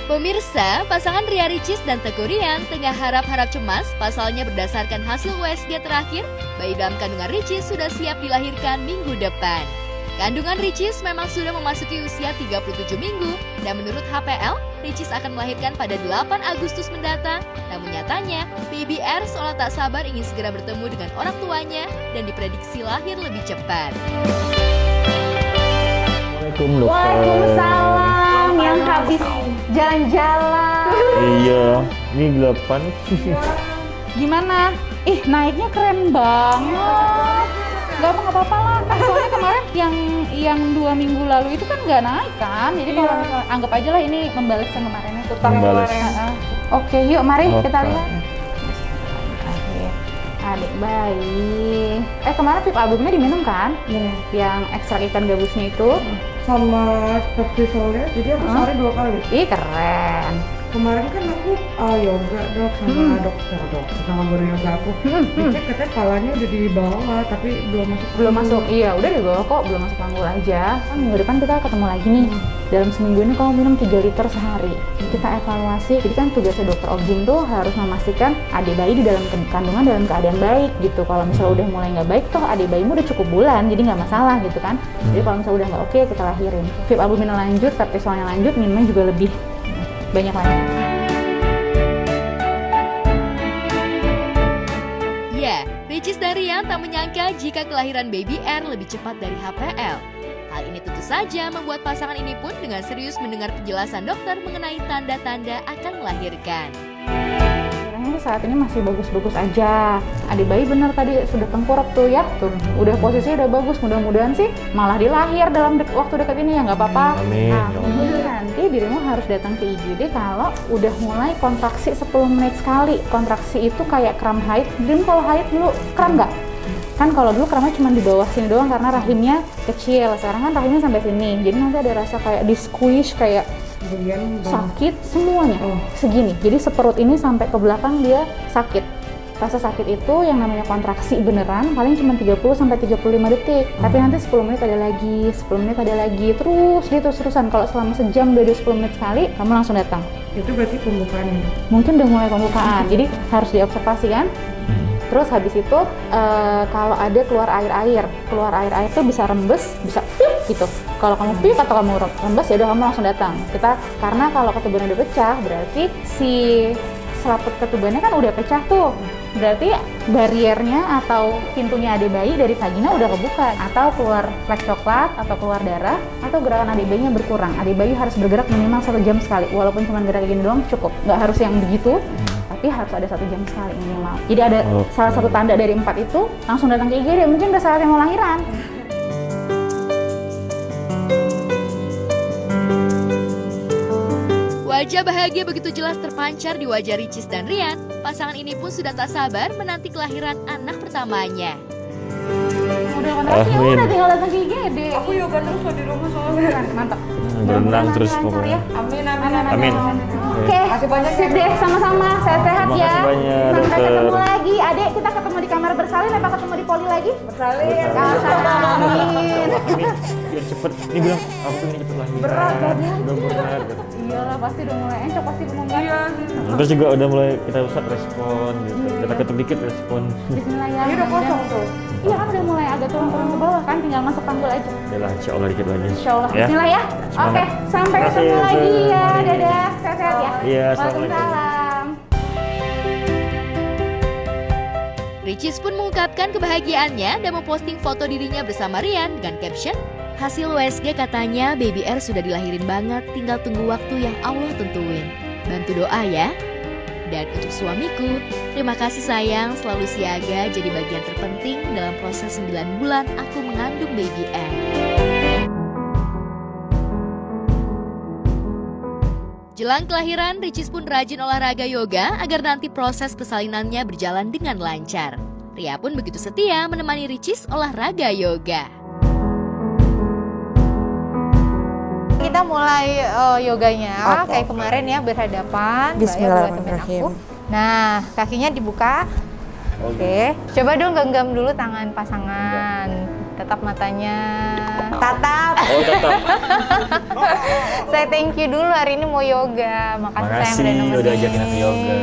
Pemirsa, pasangan Ria Ricis dan Teguh Ryan tengah harap-harap cemas pasalnya berdasarkan hasil USG terakhir, bayi dalam kandungan Ricis sudah siap dilahirkan minggu depan. Kandungan Ricis memang sudah memasuki usia 37 minggu dan menurut HPL, Ricis akan melahirkan pada 8 Agustus mendatang. Namun nyatanya, Baby R seolah tak sabar ingin segera bertemu dengan orang tuanya dan diprediksi lahir lebih cepat. Assalamualaikum dokter. Waalaikumsalam, yang habis jalan-jalan. Iya, ini 8. Gimana? Ih, naiknya keren banget. Gak apa-apa lah, kan soalnya kemarin yang 2 minggu lalu itu kan nggak naik kan. Jadi kalau misalnya, anggap aja lah ini membalas yang kemarinnya. Membalas. Oke, yuk mari kita Oke. lihat. Adik bayi. Kemarin pip albumnya diminum kan? Yang ekstrak ikan gabusnya itu. Sama seperti sore, jadi aku sehari 2 kali. Ih, keren. Kemarin kan aku yoga dok sama dokter sama guru yoga aku. Dicek katanya palanya udah di bawah tapi belum masuk. Iya, udah di bawah kok, belum masuk panggul aja. Kan minggu depan kita ketemu lagi nih. Dalam seminggu ini kamu minum 3 liter sehari. Kita evaluasi. Jadi kan tugasnya dokter Objin tuh harus memastikan adik bayi di dalam kandungan dalam keadaan baik gitu. Kalau misalnya udah mulai nggak baik, toh adik bayimu udah cukup bulan, jadi nggak masalah gitu kan. Jadi kalau misalnya udah nggak oke, kita lahirin. Fib albumin lanjut, peptisolnya lanjut, minumnya juga lebih banyak lagi. Ya, Ricis dan Ryan tak menyangka jika kelahiran Baby R lebih cepat dari HPL. Hal ini tentu saja membuat pasangan ini pun dengan serius mendengar penjelasan dokter mengenai tanda-tanda akan melahirkan. Kayaknya saat ini masih bagus-bagus aja. Adik bayi bener tadi sudah tengkurap tuh ya. Tuh, udah posisinya udah bagus. Mudah-mudahan sih malah dilahir dalam waktu dekat ini ya nggak apa-apa. Amin. Nah, kemudian nanti dirimu harus datang ke IGD kalau udah mulai kontraksi 10 menit sekali. Kontraksi itu kayak kram haid. Dirimu kalau haid dulu kram nggak? Kan kalau dulu kramnya cuma di bawah sini doang karena rahimnya kecil. Sekarang kan rahimnya sampai sini. Jadi nanti ada rasa kayak di squish, kayak sakit semuanya segini. Jadi seperut ini sampai ke belakang dia sakit. Rasa sakit itu yang namanya kontraksi beneran paling cuma 30 sampai 35 detik. Tapi nanti 10 menit ada lagi, 10 menit ada lagi, terus dia terus-terusan. Kalau selama sejam udah 10 menit sekali, kamu langsung datang. Itu berarti pembukaannya. Mungkin udah mulai pembukaan. Jadi harus diobservasi kan. Terus habis itu kalau ada keluar air tuh bisa rembes, bisa piup gitu. Kalau kamu piup atau kamu rembes ya udah kamu langsung datang. Karena kalau ketubannya udah pecah berarti si selaput ketubannya kan udah pecah tuh. Berarti bariernya atau pintunya adik bayi dari vagina udah kebuka, atau keluar flek coklat atau keluar darah, atau gerakan adik bayinya berkurang. Adik bayi harus bergerak minimal 1 jam sekali. Walaupun cuma gerak gini doang cukup. Nggak harus yang begitu. Tapi harus ada 1 jam sekali minimal. Jadi ada salah satu tanda dari 4 itu langsung datang ke IGD, mungkin udah saatnya mau lahiran. Wajah bahagia begitu jelas terpancar di wajah Ricis dan Ryan. Pasangan ini pun sudah tak sabar menanti kelahiran anak pertamanya. Udah kontraksi ya udah tinggal datang ke IGD. Aku yoga terus di rumah soalnya. Mantap. Berenang terus Lancar pokoknya. ya. Amin. Oke, Makasih banyak sip deh, sama-sama. Sehat-sehat ya. Makasih banyak, Sampai dokter. ketemu lagi. Adek, kita ketemu di kamar bersalin apa ketemu di poli lagi? Bersalin. Amin. Amin. Biar cepet. Ini bilang aku pengen cepet lahiran. Berat badannya. Udah berat. Iyalah, pasti udah mulai encok, pasti bingung kan? Iya. Terus juga udah mulai kita usah respon gitu. Kita ketuk dikit respon. Bismillah ya. Ini udah kosong tuh. Iya kan udah mulai agak turun-turun ke bawah kan, tinggal masuk panggul aja. Udah lah, insya Allah dikit lagi. Insya Allah. Ya. Bismillah ya. Semangat. Oke, sampai Terima kasih, ketemu lagi dokter. ya. Mari. Dadah, sehat-sehat ya. Iya, assalamualaikum. Waalaikumsalam. Ricis pun mengungkapkan kebahagiaannya dan memposting foto dirinya bersama Ryan dengan caption, hasil USG katanya Baby R sudah dilahirin banget, tinggal tunggu waktu yang Allah tentuin. Bantu doa ya. Dan untuk suamiku, terima kasih sayang selalu siaga jadi bagian terpenting dalam proses 9 bulan aku mengandung Baby R. Jelang kelahiran, Ricis pun rajin olahraga yoga agar nanti proses persalinannya berjalan dengan lancar. Ria pun begitu setia menemani Ricis olahraga yoga. Kita mulai yoganya Oke. kayak kemarin ya, berhadapan. Bismillahirrahmanirrahim. Nah, kakinya dibuka. Oke. Coba dong genggam dulu tangan pasangan. Tetap matanya. Tatap. Oh tetap. Saya thank you dulu hari ini mau yoga. Makasih sayang Makasih udah udah ajakin aku yoga.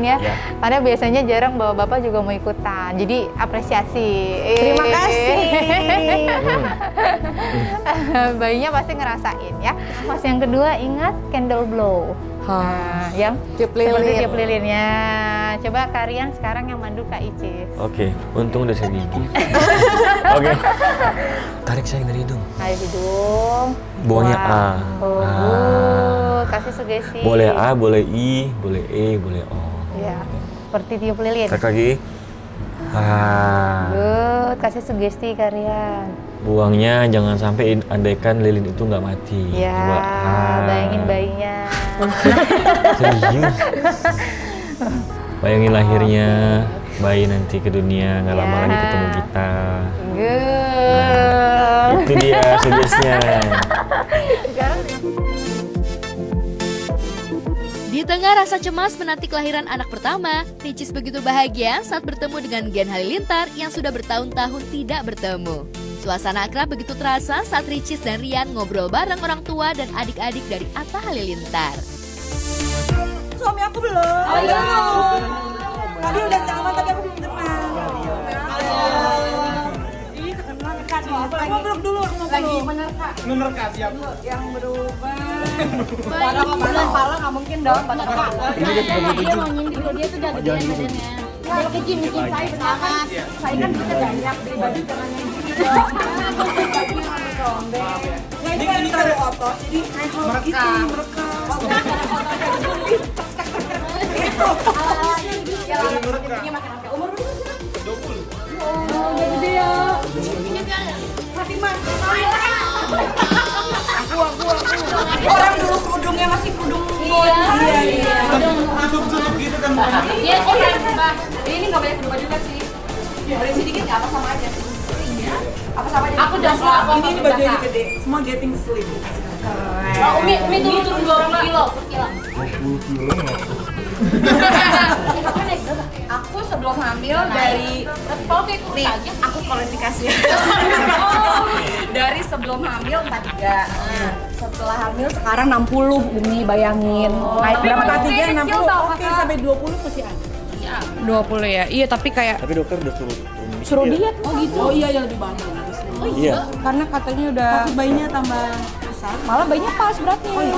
Ya. Ya. Karena biasanya jarang bawa bapak juga mau ikutan. Jadi apresiasi. Terima kasih. Bayinya pasti ngerasain ya. Mas yang kedua ingat candle blow. Nah, yang Tiup seperti lilin. tiup lilinnya. Coba Karian sekarang yang mandu Kak Icis. Oke, untung udah saya gigi. Oke. Tarik saya dari hidung. Ayo hidung. Bawahnya Wah. A. Oh, A. good. Kasih sugesti. Boleh A, boleh I, boleh E, boleh O. Ya, seperti tiup lilin. Tarik lagi. Ah. Good. Kasih sugesti Karian. Buangnya jangan sampai andaikan lilin itu nggak mati. Ya, Coba. bayangin bayinya. Serius. Bayangin lahirnya bayi nanti ke dunia, nggak lama Ya. lagi ketemu kita. Good. Itu dia sugestinya. Di tengah rasa cemas menanti kelahiran anak pertama, Ricis begitu bahagia saat bertemu dengan Gen Halilintar yang sudah bertahun-tahun tidak bertemu. Suasana akrab begitu terasa saat Ricis dan Rian ngobrol bareng orang tua dan adik-adik dari Atta Halilintar. Suami aku belum. Oh iya. Tadi udah salaman tapi aku belum kenal. Ih, kenal dekat nih. Aku peluk dulu, lagi menerka siap. Yang berubah. Padahal kepala nggak mungkin dong, menerka. Dia mau nyindir dia tuh udah gedean badannya. Kalau ke gym saya bersama, saya kan bisa banyak beli baju jangan yang gitu dong. Aku beli baju yang ada rombeng. Nah ini kan terlalu otot, jadi kayak harus gitu mereka. Itu. Ya lah, intinya makin umur berapa sih? 20. Oh, jadi gede ya. Fatimah. Aku. Orang dulu kerudungnya masih kerudung. Iya. Tutup gitu kan. Iya, Mbak. Ini nggak banyak berubah juga sih. Boleh sedikit nggak? Apa sama aja? Iya. Apa sama aja? Aku udah selama ini baju yang gede. Semua getting slim. Keren. Umi turun 20 kilo. Aku sebelum hamil dari nih, aku kualifikasi dari sebelum hamil 43. Nah, setelah hamil sekarang 60 Umi, bayangin. Naik berapa kali? 60. Oke, sampai 20 masih ada. 20 ya. Iya, tapi kayak Tapi dokter udah suruh diet. Oh gitu. Oh iya, ya lebih banyak. Oh iya. Karena katanya udah takut bayinya tambah besar. Malah bayinya pas beratnya. Oh iya.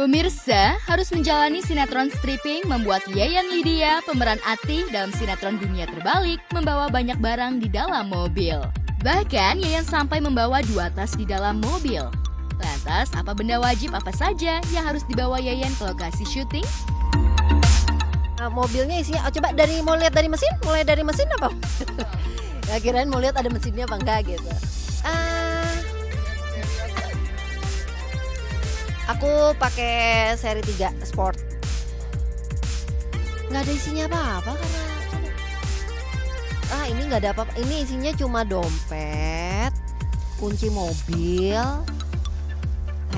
Pemirsa, harus menjalani sinetron stripping membuat Yayan Lydia, pemeran Ati dalam sinetron Dunia Terbalik, membawa banyak barang di dalam mobil. Bahkan, Yayan sampai membawa 2 tas di dalam mobil. Lantas, apa benda wajib apa saja yang harus dibawa Yayan ke lokasi syuting? Mobilnya isinya, coba mau lihat dari mesin? Mulai dari mesin apa? Ya kirain mau lihat ada mesinnya apa enggak gitu. Aku pakai seri 3 Sport. Nggak ada isinya apa-apa karena ini nggak ada apa-apa. Ini isinya cuma dompet, kunci mobil,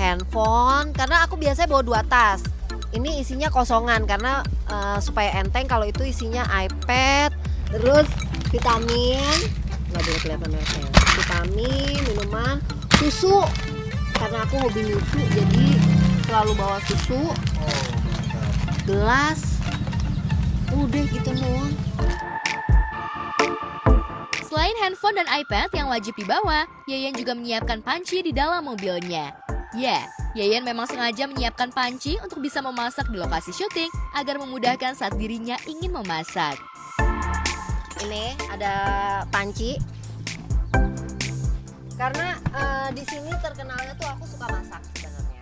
handphone. Karena aku biasanya bawa 2 tas. Ini isinya kosongan karena supaya enteng. Kalau itu isinya iPad, terus vitamin, nggak boleh kelihatan mereknya. Vitamin, minuman, susu. Karena aku hobi nyusu, jadi selalu bawa susu, gelas, udah gitu doang. Selain handphone dan iPad yang wajib dibawa, Yayan juga menyiapkan panci di dalam mobilnya. Ya, Yayan memang sengaja menyiapkan panci untuk bisa memasak di lokasi syuting agar memudahkan saat dirinya ingin memasak. Ini ada panci. Karena di sini terkenalnya tuh aku suka masak sebenarnya.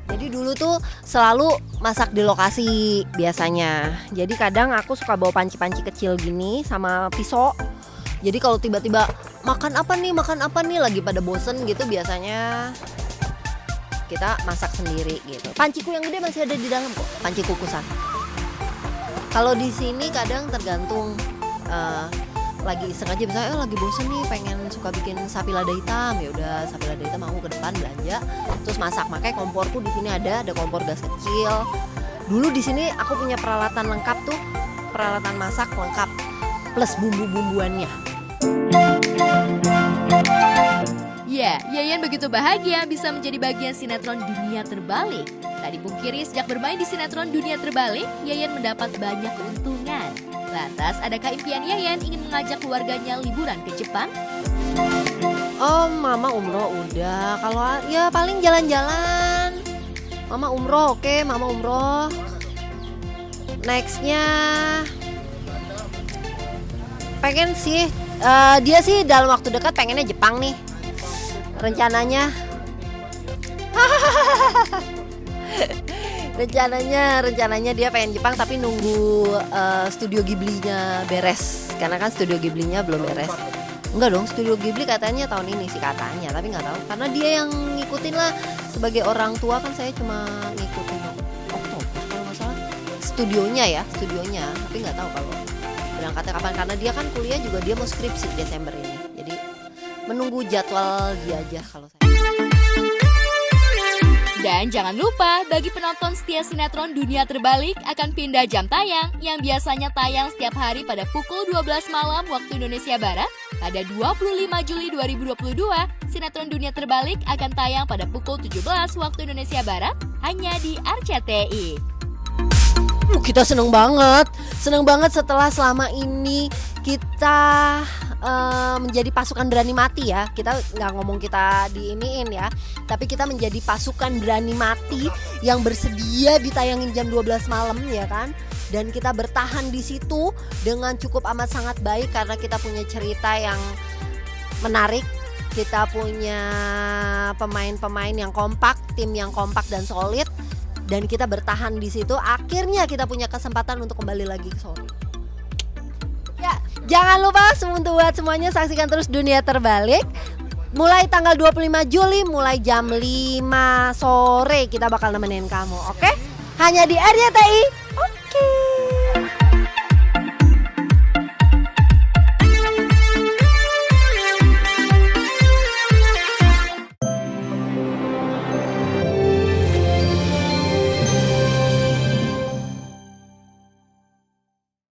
Jadi dulu tuh selalu masak di lokasi biasanya. Jadi kadang aku suka bawa panci-panci kecil gini sama pisau. Jadi kalau tiba-tiba makan apa nih lagi pada bosen gitu biasanya kita masak sendiri gitu. Panciku yang gede masih ada di dalam kok, panci kukusan. Kalau di sini kadang tergantung lagi iseng aja, misalnya lagi bosen nih pengen suka bikin sapi lada hitam, ya udah sapi lada hitam aku ke depan belanja terus masak. Makanya komporku di sini ada kompor gas kecil. Dulu di sini aku punya peralatan lengkap tuh, peralatan masak lengkap plus bumbu-bumbuannya. Ya, Yayan begitu bahagia bisa menjadi bagian sinetron Dunia Terbalik. Tak dipungkiri sejak bermain di sinetron Dunia Terbalik, Yayan mendapat banyak keuntungan. Lantas, adakah impian Yayan ingin mengajak keluarganya liburan ke Jepang? Oh, Mama umroh udah. Kalau ya paling jalan-jalan. Mama umroh, oke, Mama umroh. Nextnya pengen sih, dia sih dalam waktu dekat pengennya Jepang nih. Rencananya rencananya dia pengen Jepang tapi nunggu studio Ghibli-nya beres, karena kan studio Ghibli-nya belum beres. Enggak dong, studio Ghibli katanya tahun ini sih katanya, tapi nggak tahu karena dia yang ngikutin lah. Sebagai orang tua kan saya cuma ngikutin Oktober kalau nggak salah studionya, tapi nggak tahu kalau berangkatnya kapan, karena dia kan kuliah juga, dia mau skripsi Desember ini, jadi menunggu jadwal dia aja kalau saya. Dan jangan lupa, bagi penonton setia sinetron Dunia Terbalik akan pindah jam tayang yang biasanya tayang setiap hari pada pukul 12 malam waktu Indonesia Barat. Pada 25 Juli 2022, sinetron Dunia Terbalik akan tayang pada pukul 17 waktu Indonesia Barat hanya di RCTI. Kita seneng banget setelah selama ini kita menjadi pasukan berani mati ya. Kita nggak ngomong kita diiniin ya, tapi kita menjadi pasukan berani mati yang bersedia ditayangin jam 12 malam ya kan. Dan kita bertahan di situ dengan cukup amat sangat baik karena kita punya cerita yang menarik. Kita punya pemain-pemain yang kompak, tim yang kompak dan solid, dan kita bertahan di situ. Akhirnya kita punya kesempatan untuk kembali lagi ke Solo. Ya, jangan lupa buat semuanya saksikan terus Dunia Terbalik. Mulai tanggal 25 Juli, mulai jam 5 sore kita bakal nemenin kamu, oke? Hanya di RCTI.